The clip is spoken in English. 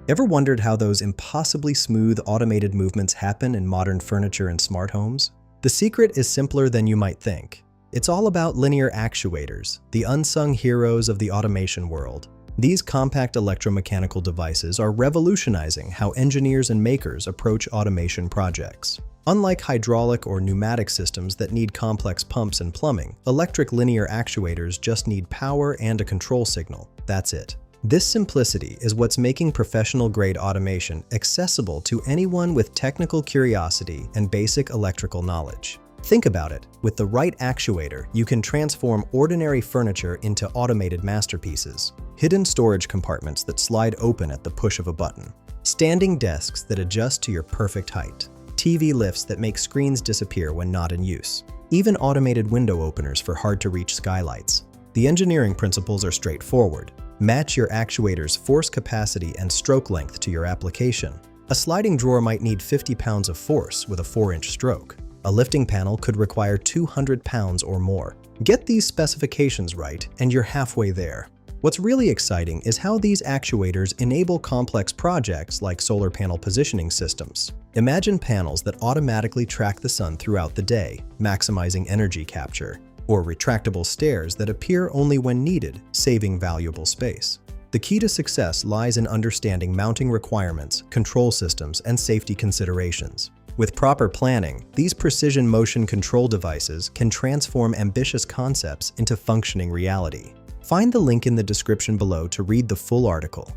Ever wondered how those impossibly smooth automated movements happen in modern furniture and smart homes? The secret is simpler than you might think. It's all about linear actuators, the unsung heroes of the automation world. These compact electromechanical devices are revolutionizing how engineers and makers approach automation projects. Unlike hydraulic or pneumatic systems that need complex pumps and plumbing, electric linear actuators just need power and a control signal. That's it. This simplicity is what's making professional-grade automation accessible to anyone with technical curiosity and basic electrical knowledge. Think about it. With the right actuator, you can transform ordinary furniture into automated masterpieces. Hidden storage compartments that slide open at the push of a button. Standing desks that adjust to your perfect height. TV lifts that make screens disappear when not in use. Even automated window openers for hard-to-reach skylights. The engineering principles are straightforward. Match your actuator's force capacity and stroke length to your application. A sliding drawer might need 50 pounds of force with a 4-inch stroke. A lifting panel could require 200 pounds or more. Get these specifications right, and you're halfway there. What's really exciting is how these actuators enable complex projects like solar panel positioning systems. Imagine panels that automatically track the sun throughout the day, maximizing energy capture, or retractable stairs that appear only when needed, saving valuable space. The key to success lies in understanding mounting requirements, control systems, and safety considerations. With proper planning, these precision motion control devices can transform ambitious concepts into functioning reality. Find the link in the description below to read the full article.